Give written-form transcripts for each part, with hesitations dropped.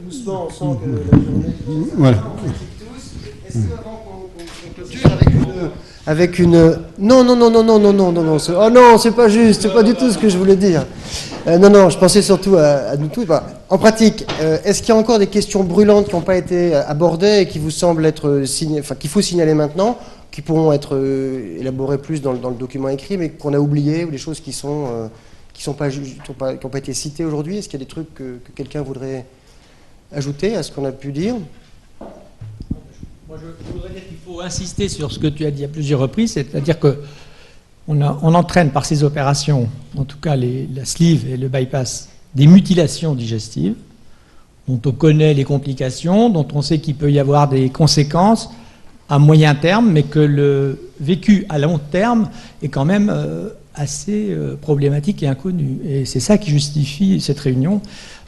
Doucement, on sent que la journée... Voilà. Est-ce qu'avant qu'on clôture avec une... Non, non, non, non, non, non, non, non, non, oh non, c'est pas juste, c'est pas du tout ce que je voulais dire. Non, non, je pensais surtout à nous tous. Bah, en pratique, est-ce qu'il y a encore des questions brûlantes qui n'ont pas été abordées et qui vous semblent être qu'il faut signaler maintenant, qui pourront être élaborées plus dans le document écrit, mais qu'on a oubliées, ou des choses qui sont qui n'ont pas été citées aujourd'hui? Est-ce qu'il y a des trucs que quelqu'un voudrait ajouter à ce qu'on a pu dire? Moi, je voudrais dire qu'il faut insister sur ce que tu as dit à plusieurs reprises, c'est-à-dire que on entraîne par ces opérations, en tout cas la sleeve et le bypass, des mutilations digestives, dont on connaît les complications, dont on sait qu'il peut y avoir des conséquences à moyen terme, mais que le vécu à long terme est quand même assez problématique et inconnu. Et c'est ça qui justifie cette réunion,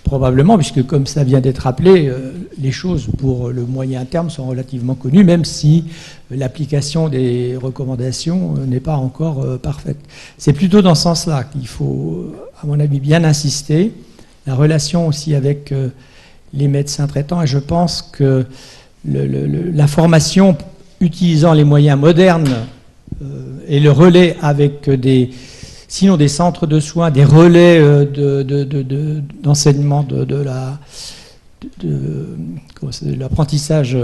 probablement, puisque comme ça vient d'être rappelé, les choses pour le moyen terme sont relativement connues, même si l'application des recommandations n'est pas encore parfaite. C'est plutôt dans ce sens-là qu'il faut, à mon avis, bien insister. La relation aussi avec les médecins traitants, et je pense que la formation utilisant les moyens modernes et le relais avec sinon des centres de soins, des relais d'enseignement de l'apprentissage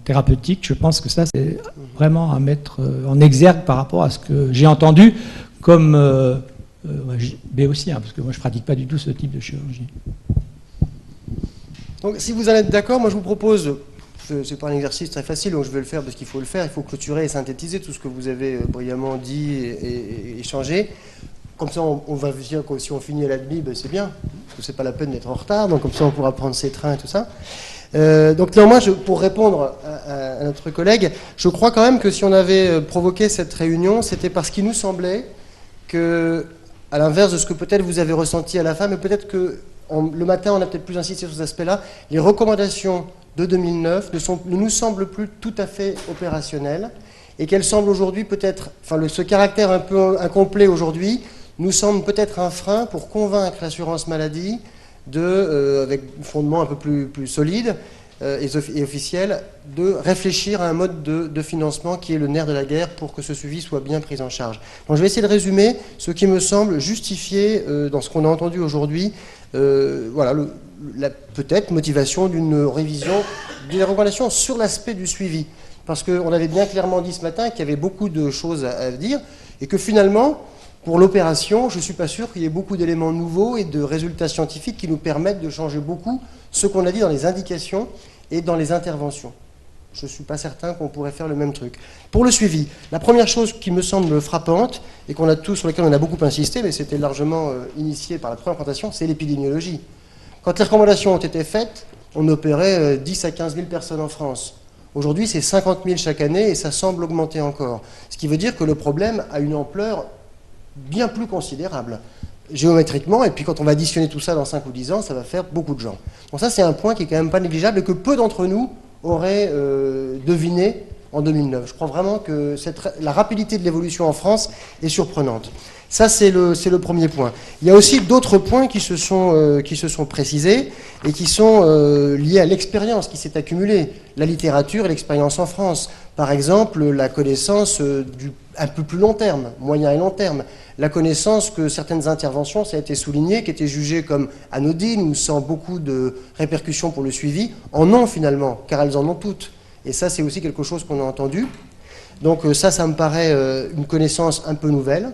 thérapeutique, je pense que ça c'est vraiment à mettre en exergue par rapport à ce que j'ai entendu comme béotien, parce que moi je ne pratique pas du tout ce type de chirurgie. Donc si vous en êtes d'accord, moi je vous propose... C'est pas un exercice très facile, donc je vais le faire parce qu'il faut le faire. Il faut clôturer et synthétiser tout ce que vous avez brillamment dit et échangé. Comme ça, on va dire que si on finit à la demi, ben c'est bien, parce que c'est pas la peine d'être en retard. Donc comme ça, on pourra prendre ses trains et tout ça. Donc néanmoins, pour répondre à notre collègue, je crois quand même que si on avait provoqué cette réunion, c'était parce qu'il nous semblait que, à l'inverse de ce que peut-être vous avez ressenti à la fin, mais peut-être que le matin, on a peut-être plus insisté sur cet aspect-là, les recommandations de 2009 ne nous semblent plus tout à fait opérationnelles et qu'elles semblent aujourd'hui peut-être, ce caractère un peu incomplet aujourd'hui nous semble peut-être un frein pour convaincre l'assurance maladie avec un fondement un peu plus solide et officiel, de réfléchir à un mode de financement qui est le nerf de la guerre pour que ce suivi soit bien pris en charge. Donc je vais essayer de résumer ce qui me semble justifier dans ce qu'on a entendu aujourd'hui, voilà, la peut-être motivation d'une révision des recommandations sur l'aspect du suivi. Parce qu'on avait bien clairement dit ce matin qu'il y avait beaucoup de choses à dire et que finalement, pour l'opération, je ne suis pas sûr qu'il y ait beaucoup d'éléments nouveaux et de résultats scientifiques qui nous permettent de changer beaucoup ce qu'on a dit dans les indications et dans les interventions. Je ne suis pas certain qu'on pourrait faire le même truc. Pour le suivi, la première chose qui me semble frappante et sur laquelle on a beaucoup insisté, mais c'était largement initié par la première présentation, c'est l'épidémiologie. Quand les recommandations ont été faites, on opérait 10 à 15 000 personnes en France. Aujourd'hui, c'est 50 000 chaque année et ça semble augmenter encore. Ce qui veut dire que le problème a une ampleur bien plus considérable, géométriquement, et puis quand on va additionner tout ça dans 5 ou 10 ans, ça va faire beaucoup de gens. Donc ça, c'est un point qui est quand même pas négligeable et que peu d'entre nous auraient deviné en 2009. Je crois vraiment que la rapidité de l'évolution en France est surprenante. Ça, c'est le premier point. Il y a aussi d'autres points qui se sont précisés et qui sont liés à l'expérience qui s'est accumulée, la littérature et l'expérience en France. Par exemple, la connaissance un peu plus long terme, moyen et long terme, la connaissance que certaines interventions, ça a été souligné, qui étaient jugées comme anodines ou sans beaucoup de répercussions pour le suivi, en ont finalement, car elles en ont toutes. Et ça, c'est aussi quelque chose qu'on a entendu. Donc ça me paraît une connaissance un peu nouvelle.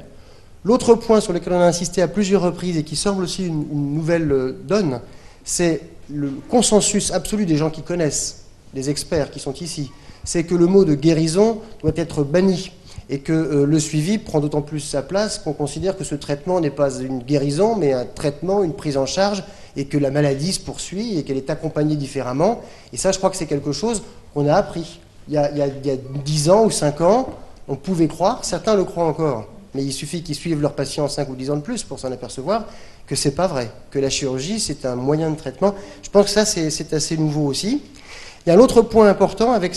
L'autre point sur lequel on a insisté à plusieurs reprises et qui semble aussi une nouvelle donne, c'est le consensus absolu des gens qui connaissent, des experts qui sont ici, c'est que le mot de guérison doit être banni et que le suivi prend d'autant plus sa place qu'on considère que ce traitement n'est pas une guérison mais un traitement, une prise en charge et que la maladie se poursuit et qu'elle est accompagnée différemment. Et ça, je crois que c'est quelque chose qu'on a appris. Il y a 10 ans ou 5 ans, on pouvait croire, certains le croient encore, mais il suffit qu'ils suivent leurs patients 5 ou 10 ans de plus pour s'en apercevoir que c'est pas vrai, que la chirurgie c'est un moyen de traitement. Je pense que ça c'est assez nouveau aussi. Il y a un autre point important avec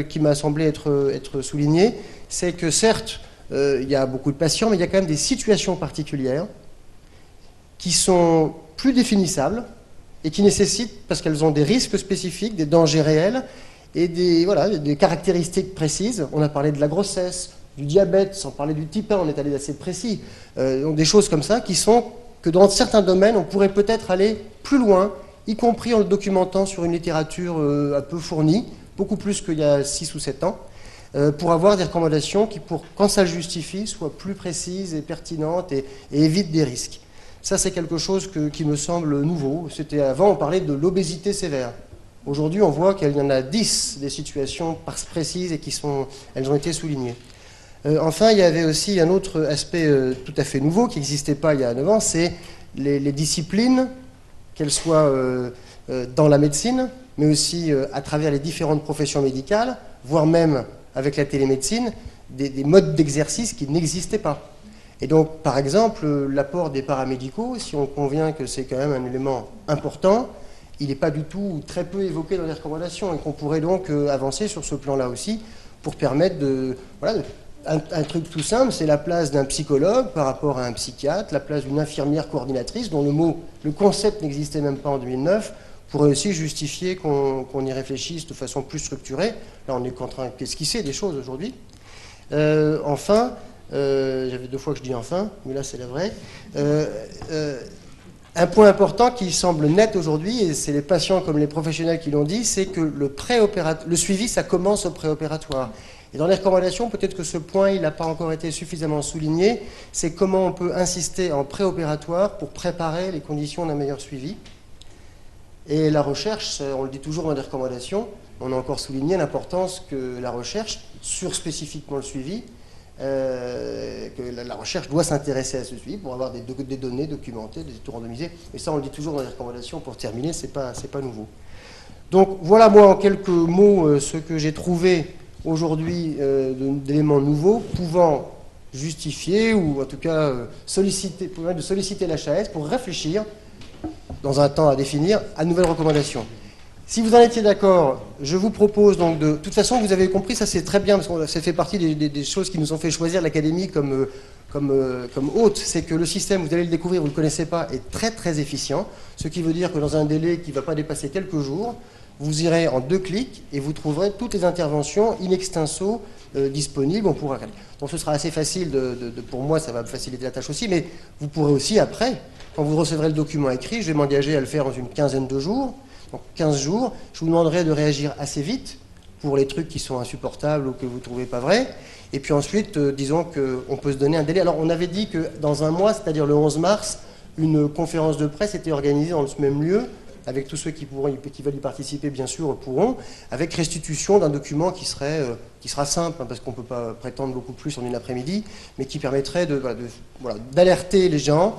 qui m'a semblé être souligné, c'est que certes il y a beaucoup de patients, mais il y a quand même des situations particulières qui sont plus définissables et qui nécessitent, parce qu'elles ont des risques spécifiques, des dangers réels et des caractéristiques précises. On a parlé de la grossesse, du diabète, sans parler du type 1, on est allé assez précis. Donc des choses comme ça qui sont que dans certains domaines, on pourrait peut-être aller plus loin, y compris en le documentant sur une littérature un peu fournie, beaucoup plus qu'il y a 6 ou 7 ans, pour avoir des recommandations qui, quand ça le justifie, soient plus précises et pertinentes et évitent des risques. Ça, c'est quelque chose qui me semble nouveau. Avant, on parlait de l'obésité sévère. Aujourd'hui, on voit qu'il y en a 10 des situations précises et elles ont été soulignées. Enfin, il y avait aussi un autre aspect tout à fait nouveau qui n'existait pas il y a 9 ans, c'est les disciplines, qu'elles soient dans la médecine, mais aussi à travers les différentes professions médicales, voire même avec la télémédecine, des modes d'exercice qui n'existaient pas. Et donc, par exemple, l'apport des paramédicaux, si on convient que c'est quand même un élément important, il n'est pas du tout ou très peu évoqué dans les recommandations et qu'on pourrait donc avancer sur ce plan-là aussi pour permettre un truc tout simple, c'est la place d'un psychologue par rapport à un psychiatre, la place d'une infirmière coordinatrice dont le concept n'existait même pas en 2009, pourrait aussi justifier qu'on y réfléchisse de façon plus structurée. Là, on est en train d'esquisser des choses aujourd'hui. Enfin, j'avais 2 fois que je dis enfin, mais là c'est la vraie. Un point important qui semble net aujourd'hui, et c'est les patients comme les professionnels qui l'ont dit, c'est que le suivi, ça commence au préopératoire. Et dans les recommandations, peut-être que ce point, il n'a pas encore été suffisamment souligné, c'est comment on peut insister en préopératoire pour préparer les conditions d'un meilleur suivi. Et la recherche, on le dit toujours dans les recommandations, on a encore souligné l'importance que la recherche, sur spécifiquement le suivi, que la recherche doit s'intéresser à ce suivi pour avoir des données documentées, des études randomisées. Et ça, on le dit toujours dans les recommandations. Pour terminer, c'est pas nouveau. Donc voilà, moi, en quelques mots, ce que j'ai trouvé aujourd'hui d'éléments nouveaux pouvant justifier ou en tout cas solliciter l'HAS pour réfléchir dans un temps à définir à de nouvelles recommandations. Si vous en étiez d'accord, je vous propose donc de toute façon, vous avez compris, ça c'est très bien, parce que ça fait partie des choses qui nous ont fait choisir l'académie comme hôte, c'est que le système, vous allez le découvrir, vous ne le connaissez pas, est très très efficient, ce qui veut dire que dans un délai qui ne va pas dépasser quelques jours, vous irez en 2 clics et vous trouverez toutes les interventions in extenso disponibles. On pourra... Donc ce sera assez facile, pour moi ça va me faciliter la tâche aussi, mais vous pourrez aussi après, quand vous recevrez le document écrit, je vais m'engager à le faire dans une quinzaine de jours, donc 15 jours, je vous demanderai de réagir assez vite pour les trucs qui sont insupportables ou que vous ne trouvez pas vrais. Et puis ensuite, disons qu'on peut se donner un délai. Alors on avait dit que dans un mois, c'est-à-dire le 11 mars, une conférence de presse était organisée dans ce même lieu, avec tous ceux qui veulent y participer, bien sûr, pourront, avec restitution d'un document qui sera simple, hein, parce qu'on ne peut pas prétendre beaucoup plus en une après-midi, mais qui permettrait d'alerter les gens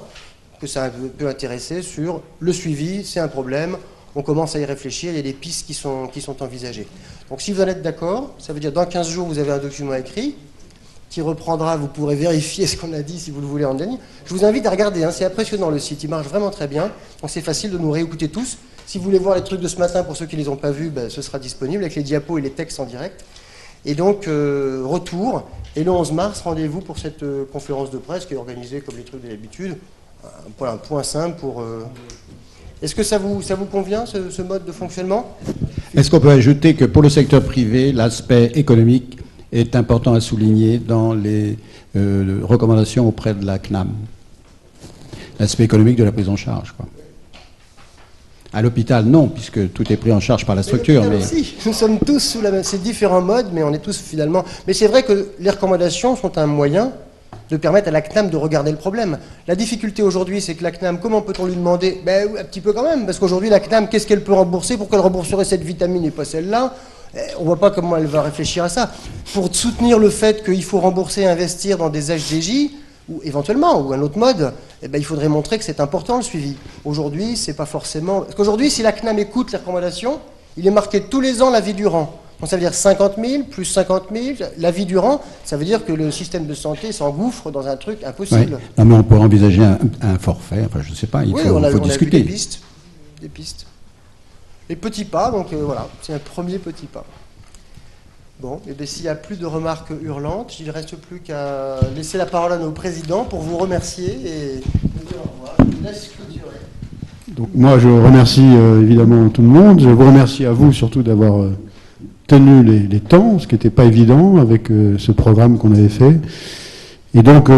que ça peut intéresser sur le suivi, c'est un problème, on commence à y réfléchir, il y a des pistes qui sont envisagées. Donc si vous en êtes d'accord, ça veut dire dans 15 jours, vous avez un document écrit qui reprendra, vous pourrez vérifier ce qu'on a dit si vous le voulez en ligne. Je vous invite à regarder, hein, c'est impressionnant le site, il marche vraiment très bien, donc c'est facile de nous réécouter tous. Si vous voulez voir les trucs de ce matin, pour ceux qui ne les ont pas vus, ce sera disponible avec les diapos et les textes en direct. Et donc, retour, et le 11 mars, rendez-vous pour cette conférence de presse qui est organisée comme les trucs de l'habitude. Un point simple pour... Est-ce que ça vous convient, ce mode de fonctionnement ? Est-ce qu'on peut ajouter que pour le secteur privé, l'aspect économique est important à souligner dans les recommandations auprès de la CNAM ? L'aspect économique de la prise en charge, quoi. À l'hôpital, non, puisque tout est pris en charge par la structure. Mais... Si, nous sommes tous sous la même... C'est différents modes, mais on est tous finalement... Mais c'est vrai que les recommandations sont un moyen de permettre à la CNAM de regarder le problème. La difficulté aujourd'hui, c'est que la CNAM, comment peut-on lui demander ? Un petit peu quand même, parce qu'aujourd'hui, la CNAM, qu'est-ce qu'elle peut rembourser ? Pourquoi elle rembourserait cette vitamine et pas celle-là ? On ne voit pas comment elle va réfléchir à ça. Pour soutenir le fait qu'il faut rembourser et investir dans des HDJ, ou éventuellement, ou un autre mode, il faudrait montrer que c'est important le suivi. Aujourd'hui, c'est pas forcément... Parce qu'aujourd'hui, si la CNAM écoute les recommandations, il est marqué tous les ans la vie durant. Donc ça veut dire 50 000, plus 50 000, la vie durant, ça veut dire que le système de santé s'engouffre dans un truc impossible. Oui. Non, mais on pourrait envisager un forfait, enfin je ne sais pas, il faut discuter. A vu des pistes. Les petits pas, donc voilà, c'est un premier petit pas. Bon, et bien s'il n'y a plus de remarques hurlantes, il ne reste plus qu'à laisser la parole à nos présidents pour vous remercier et vous dire au revoir. Je vous laisse clôturer. Donc moi, je remercie évidemment tout le monde. Je vous remercie à vous surtout d'avoir tenu les temps, ce qui n'était pas évident avec ce programme qu'on avait fait. Et donc,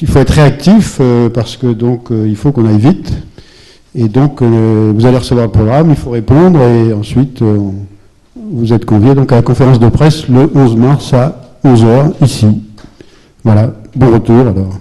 il faut être réactif parce que donc il faut qu'on aille vite. Et donc, vous allez recevoir le programme, il faut répondre et ensuite, vous êtes conviés donc à la conférence de presse le 11 mars à 11h ici. Voilà, bon retour alors.